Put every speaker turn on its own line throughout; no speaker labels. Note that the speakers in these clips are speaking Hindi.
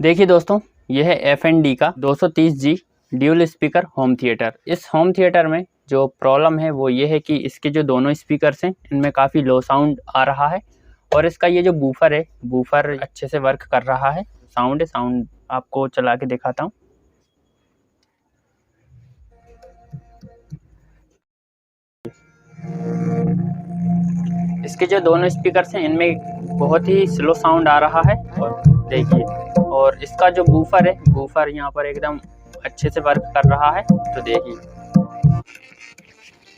देखिए दोस्तों, यह है FND का 230G dual speaker home theatre. इस होम थिएटर में जो प्रॉब्लम है वो ये है कि इसके जो दोनों स्पीकर्स हैं इनमें काफ़ी लो साउंड आ रहा है और इसका ये जो बूफर है, बूफर अच्छे से वर्क कर रहा है। साउंड आपको चला के दिखाता हूँ। इसके जो दोनों स्पीकर्स हैं इनमें बहुत ही स्लो साउंड आ रहा है और देखिए, और इसका जो बूफर है, बूफर यहाँ पर एकदम अच्छे से वर्क कर रहा है। तो देखिए,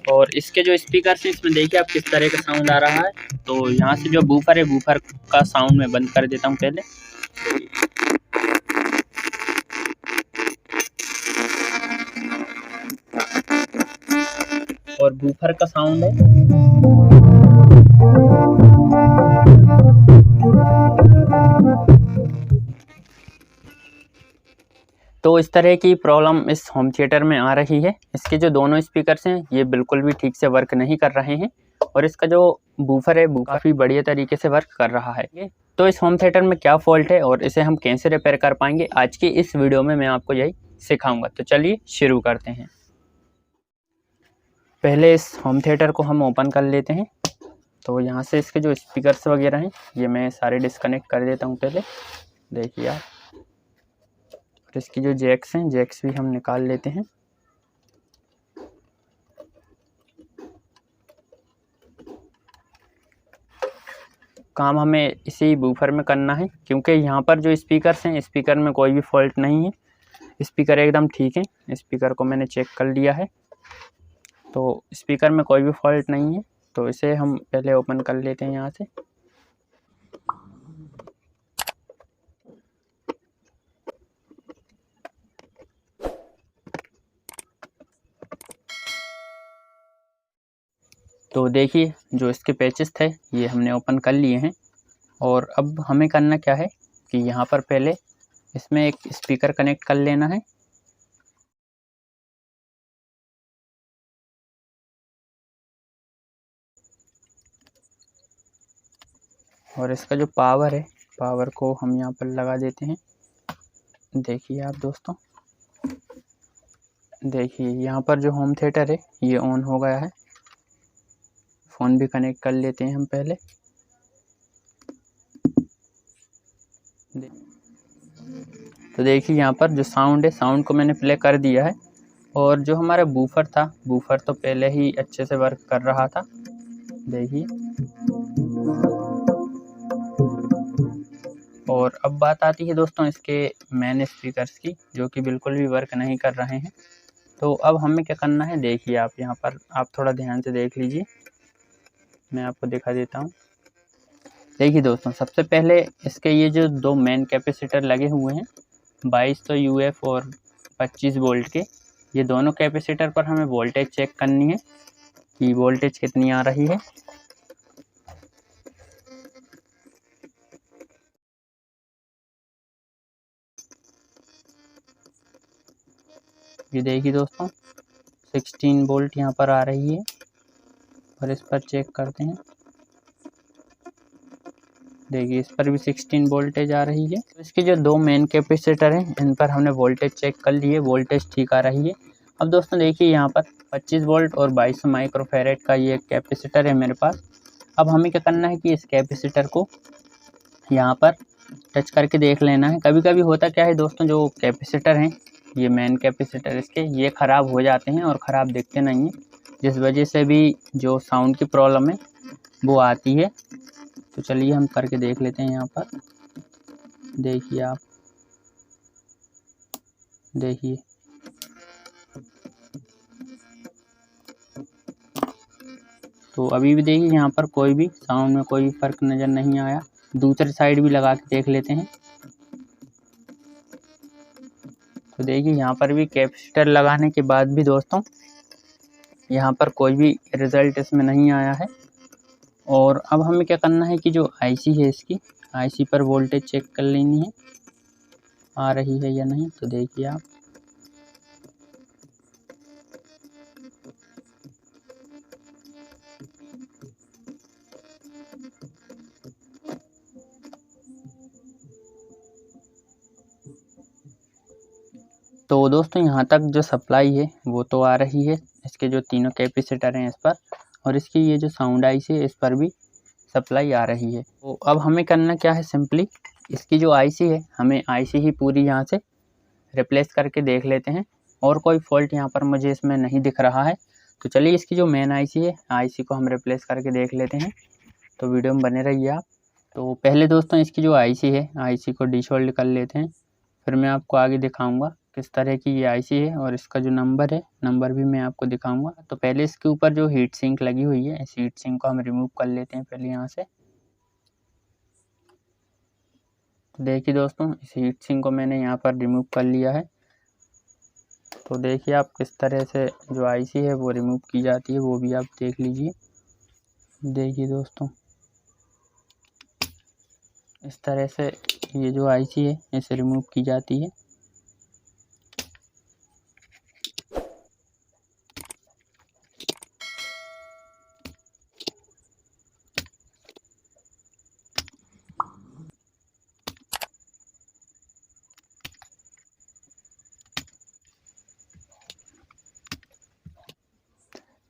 और इसके जो स्पीकर्स हैं इसमें देखिए आप किस तरह का साउंड आ रहा है। तो यहाँ से जो बूफर है, बूफर का साउंड मैं बंद कर देता हूँ पहले। और बूफर का साउंड है, तो इस तरह की प्रॉब्लम इस होम थिएटर में आ रही है। इसके जो दोनों स्पीकर्स हैं ये बिल्कुल भी ठीक से वर्क नहीं कर रहे हैं और इसका जो बूफर है वो काफ़ी बढ़िया तरीके से वर्क कर रहा है। तो इस होम थिएटर में क्या फॉल्ट है और इसे हम कैसे रिपेयर कर पाएंगे, आज की इस वीडियो में मैं आपको यही सिखाऊंगा। तो चलिए शुरू करते हैं। पहले इस होम थिएटर को हम ओपन कर लेते हैं। तो यहाँ से इसके जो स्पीकर्स वगैरह हैं ये मैं सारे डिस्कनेक्ट कर देता हूँ पहले। देखिए आप, और इसकी जो जैक्स हैं, जैक्स भी हम निकाल लेते हैं। काम हमें इसी बूफर में करना है क्योंकि यहाँ पर जो स्पीकर्स हैं, स्पीकर में कोई भी फॉल्ट नहीं है, स्पीकर एकदम ठीक है। स्पीकर को मैंने चेक कर लिया है, तो स्पीकर में कोई भी फॉल्ट नहीं है। तो इसे हम पहले ओपन कर लेते हैं यहाँ से। तो देखिए, जो इसके पैचेस थे ये हमने ओपन कर लिए हैं और अब हमें करना क्या है कि यहाँ पर पहले इसमें एक स्पीकर कनेक्ट कर लेना है। और इसका जो पावर है, पावर को हम यहाँ पर लगा देते हैं। देखिए आप दोस्तों, देखिए यहाँ पर जो होम थिएटर है ये ऑन हो गया है। फ़ोन भी कनेक्ट कर लेते हैं हम पहले। तो देखिए यहाँ पर जो साउंड है, साउंड को मैंने प्ले कर दिया है और जो हमारा बूफर था, बूफर तो पहले ही अच्छे से वर्क कर रहा था। देखिए, और अब बात आती है दोस्तों इसके मेन स्पीकर्स की, जो कि बिल्कुल भी वर्क नहीं कर रहे हैं। तो अब हमें क्या करना है, देखिए आप यहाँ पर, आप थोड़ा ध्यान से देख लीजिए, मैं आपको दिखा देता हूँ। देखिए दोस्तों, सबसे पहले इसके ये जो दो मेन कैपेसिटर लगे हुए हैं, 2200 UF और 25 वोल्ट के, ये दोनों कैपेसिटर पर हमें वोल्टेज चेक करनी है कि वोल्टेज कितनी आ रही है। ये देखिए दोस्तों, 16 वोल्ट यहाँ पर आ रही है और इस पर चेक करते हैं। देखिए, इस पर भी 16 वोल्टेज आ रही है। तो इसके जो दो मेन कैपेसिटर हैं इन पर हमने वोल्टेज चेक कर लिए, वोल्टेज ठीक आ रही है। अब दोस्तों देखिए, यहाँ पर 25 वोल्ट और 2200 माइक्रोफैरेड का ये कैपेसिटर है मेरे पास। अब हमें क्या करना है कि इस कैपेसिटर को यहाँ पर टच करके देख लेना है। कभी कभी होता क्या है दोस्तों, जो कैपेसिटर हैं, ये मेन कैपेसिटर इसके, ये ख़राब हो जाते हैं और ख़राब दिखते नहीं हैं, जिस वजह से भी जो साउंड की प्रॉब्लम है वो आती है। तो चलिए हम करके देख लेते हैं यहाँ पर। देखिए आप, देखिए, तो अभी भी देखिए यहाँ पर कोई भी साउंड में कोई फ़र्क नज़र नहीं आया। दूसरी साइड भी लगा के देख लेते हैं। तो देखिए यहाँ पर भी कैपेसिटर लगाने के बाद भी दोस्तों यहाँ पर कोई भी रिज़ल्ट इसमें नहीं आया है। और अब हमें क्या करना है कि जो आईसी है इसकी, आईसी पर वोल्टेज चेक कर लेनी है, आ रही है या नहीं। तो देखिए आप, तो दोस्तों यहाँ तक जो सप्लाई है वो तो आ रही है, इसके जो तीनों कैपेसिटर हैं इस पर, और इसकी ये जो साउंड आईसी है इस पर भी सप्लाई आ रही है। तो अब हमें करना क्या है, सिंपली इसकी जो आईसी है हमें आईसी ही पूरी यहाँ से रिप्लेस करके देख लेते हैं, और कोई फॉल्ट यहाँ पर मुझे इसमें नहीं दिख रहा है। तो चलिए इसकी जो मेन आईसी है आईसी को हम रिप्लेस करके देख लेते हैं, तो वीडियो में बने रहिए आप। तो पहले दोस्तों इसकी जो आईसी है आईसी को डिसोल्ड कर लेते हैं, फिर मैं आपको आगे दिखाऊंगा किस तरह की ये आईसी है, और इसका जो नंबर है नंबर भी मैं आपको दिखाऊंगा। तो पहले इसके ऊपर जो हीट सिंक लगी हुई है इस हीट सिंक को हम रिमूव कर लेते हैं पहले यहाँ से। तो देखिए दोस्तों इस हीट सिंक को मैंने यहाँ पर रिमूव कर लिया है। तो देखिए आप किस तरह से जो आईसी है वो रिमूव की जाती है, वो भी आप देख लीजिए। देखिए दोस्तों इस तरह से ये जो आईसी है इसे रिमूव की जाती है।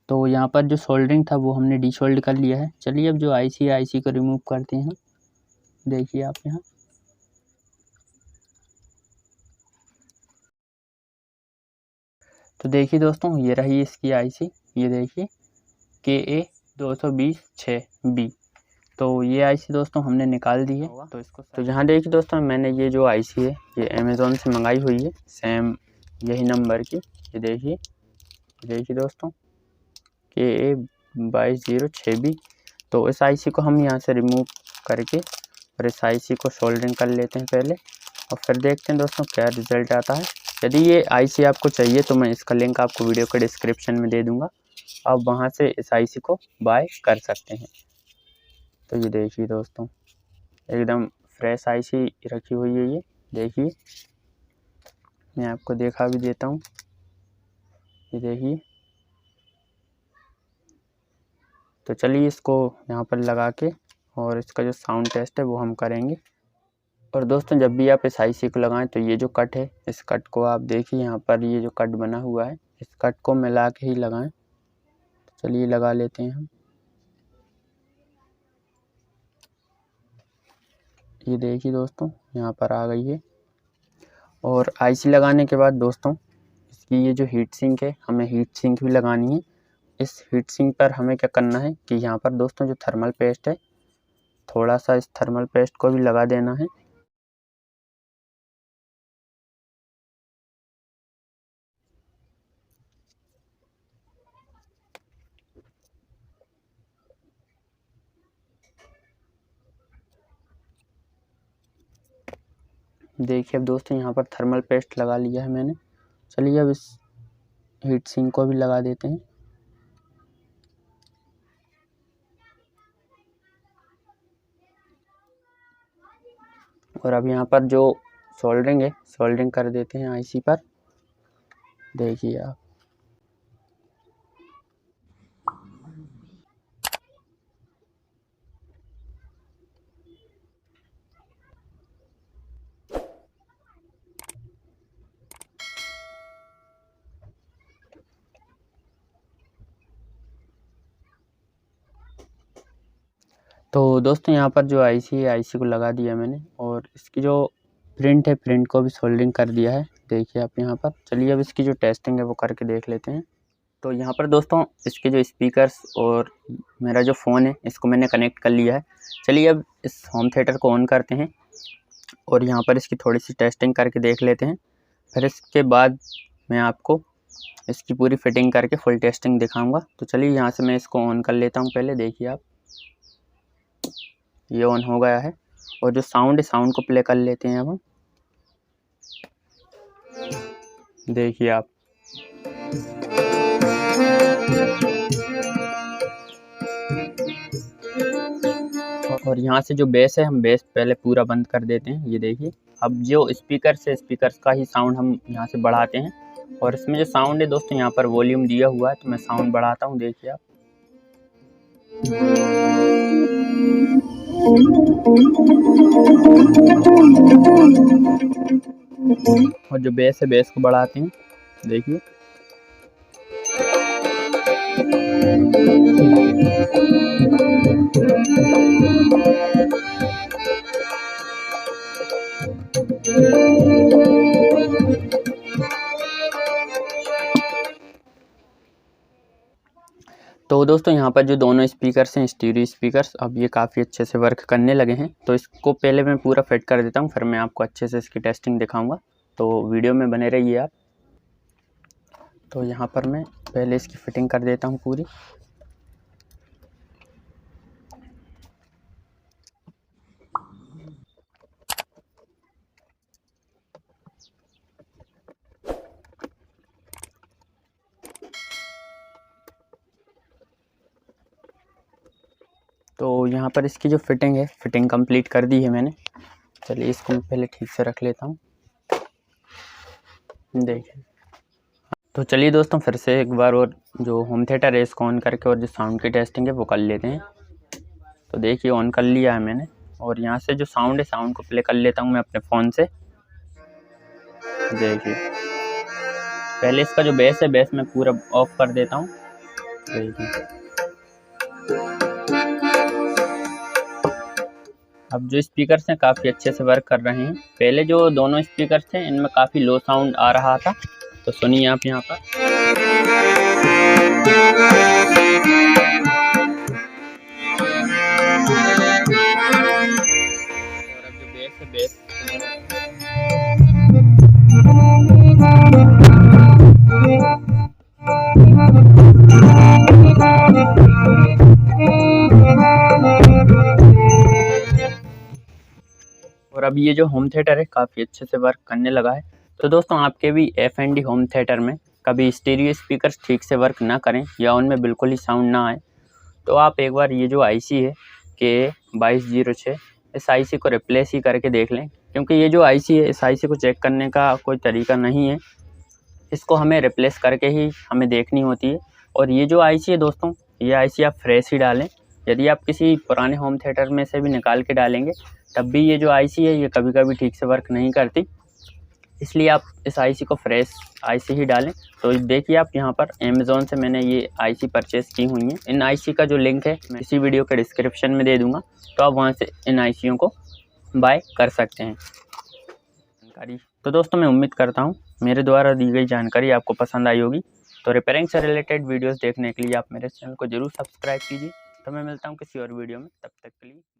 तो यहाँ पर जो सोल्डरिंग था वो हमने डिसोल्ड कर लिया है। चलिए अब जो आईसी है आईसी को रिमूव करते हैं। देखिए आप यहाँ तो देखिए दोस्तों ये रही इसकी आईसी, ये देखिए KA220-6B। तो ये आईसी दोस्तों हमने निकाल दी है। तो यहाँ देखिए दोस्तों मैंने ये जो आईसी है ये अमेज़ोन से मंगाई हुई है, सेम यही नंबर की। ये देखिए दोस्तों KA220-6B। तो इस आईसी को हम यहाँ से रिमूव करके और इस आईसी को सोल्डरिंग कर लेते हैं पहले, और फिर देखते हैं दोस्तों क्या रिज़ल्ट आता है। यदि ये आईसी आपको चाहिए तो मैं इसका लिंक आपको वीडियो के डिस्क्रिप्शन में दे दूँगा, आप वहाँ से इस आईसी को बाय कर सकते हैं। तो ये देखिए दोस्तों एकदम फ्रेश आईसी रखी हुई है। ये देखिए मैं आपको दिखा भी देता हूँ, ये देखिए। तो चलिए इसको यहाँ पर लगा के और इसका जो साउंड टेस्ट है वो हम करेंगे। और दोस्तों जब भी आप इस आईसी को लगाएं तो ये जो कट है इस कट को आप देखिए, यहाँ पर ये जो कट बना हुआ है इस कट को मिला के ही लगाएं। तो चलिए लगा लेते हैं हम। ये देखिए दोस्तों यहाँ पर आ गई है। और आईसी लगाने के बाद दोस्तों इसकी ये जो हीट सिंक है हमें हीट सिंक भी लगानी है। इस हीट सिंक पर हमें क्या करना है कि यहाँ पर दोस्तों जो थर्मल पेस्ट है थोड़ा सा इस थर्मल पेस्ट को भी लगा देना है। देखिए अब दोस्तों यहाँ पर थर्मल पेस्ट लगा लिया है मैंने। चलिए अब इस हीट सिंक को भी लगा देते हैं। और अब यहाँ पर जो सोल्डरिंग है सोल्डरिंग कर देते हैं आईसी पर। देखिए आप तो दोस्तों यहाँ पर जो आईसी है आईसी को लगा दिया मैंने, और इसकी जो प्रिंट है प्रिंट को भी सोल्डरिंग कर दिया है। देखिए आप यहाँ पर। चलिए अब इसकी जो टेस्टिंग है वो करके देख लेते हैं। तो यहाँ पर दोस्तों इसके जो स्पीकर्स और मेरा जो फ़ोन है इसको मैंने कनेक्ट कर लिया है। चलिए अब इस होम थिएटर को ऑन करते हैं और यहाँ पर इसकी थोड़ी सी टेस्टिंग करके देख लेते हैं। फिर इसके बाद मैं आपको इसकी पूरी फिटिंग करके फुल टेस्टिंग दिखाऊंगा। तो चलिए यहाँ से मैं इसको ऑन कर लेता हूँ पहले। देखिए आप ये ऑन हो गया है, और जो साउंड है साउंड को प्ले कर लेते हैं अब हम। देखिए आप और यहाँ से जो बेस है हम बेस पहले पूरा बंद कर देते हैं। ये देखिए अब जो स्पीकर से स्पीकर्स का ही साउंड हम यहाँ से बढ़ाते हैं, और इसमें जो साउंड है दोस्तों यहाँ पर वॉल्यूम दिया हुआ है तो मैं साउंड बढ़ाता हूँ। देखिए आप और जो बेस है बेस को बढ़ाते हैं, देखिए। तो दोस्तों यहाँ पर जो दोनों स्पीकर्स हैं स्टीरियो स्पीकर्स, अब ये काफ़ी अच्छे से वर्क करने लगे हैं। तो इसको पहले मैं पूरा फिट कर देता हूँ, फिर मैं आपको अच्छे से इसकी टेस्टिंग दिखाऊंगा, तो वीडियो में बने रहिए आप। तो यहाँ पर मैं पहले इसकी फिटिंग कर देता हूँ पूरी। तो यहाँ पर इसकी जो फिटिंग है, फिटिंग कंप्लीट कर दी है मैंने। चलिए इसको मैं पहले ठीक से रख लेता हूँ, देखिए। तो चलिए दोस्तों फिर से एक बार और जो होम थिएटर है इसको ऑन करके और जो साउंड की टेस्टिंग है वो कर लेते हैं। तो देखिए ऑन कर लिया है मैंने, और यहाँ से जो साउंड है साउंड को प्ले कर लेता हूँ मैं अपने फ़ोन से। देखिए पहले इसका जो बेस है बेस मैं पूरा ऑफ कर देता हूँ, देखिए। अब जो स्पीकर्स हैं काफ़ी अच्छे से वर्क कर रहे हैं। पहले जो दोनों स्पीकर्स थे इनमें काफ़ी लो साउंड आ रहा था, तो सुनिए आप यहाँ पर। और अब जो बेस है बेस और अब ये जो होम थिएटर है काफ़ी अच्छे से वर्क करने लगा है। तो दोस्तों आपके भी F&D होम थिएटर में कभी स्टीरियो स्पीकर्स ठीक से वर्क ना करें या उनमें बिल्कुल ही साउंड ना आए, तो आप एक बार ये जो आईसी है KA2206 इस आईसी को रिप्लेस ही करके देख लें, क्योंकि ये जो आईसी है इस आईसी को चेक करने का कोई तरीका नहीं है, इसको हमें रिप्लेस करके ही हमें देखनी होती है। और ये जो आईसी है दोस्तों, ये आईसी आप फ्रेश ही डालें। यदि आप किसी पुराने होम थिएटर में से भी निकाल के डालेंगे तब भी ये जो आईसी है ये कभी कभी ठीक से वर्क नहीं करती, इसलिए आप इस आईसी को फ्रेश आईसी ही डालें। तो देखिए आप यहाँ पर अमेज़ॉन से मैंने ये आईसी परचेज़ की हुई है। इन आईसी का जो लिंक है मैं इसी वीडियो के डिस्क्रिप्शन में दे दूँगा, तो आप वहाँ से इन आईसीयों को बाय कर सकते हैं। जानकारी तो दोस्तों मैं उम्मीद करता हूँ मेरे द्वारा दी गई जानकारी आपको पसंद आई होगी। तो रिपेयरिंग से रिलेटेड वीडियोस देखने के लिए आप मेरे चैनल को जरूर सब्सक्राइब कीजिए। तो मैं मिलता हूँ किसी और वीडियो में, तब तक के लिए।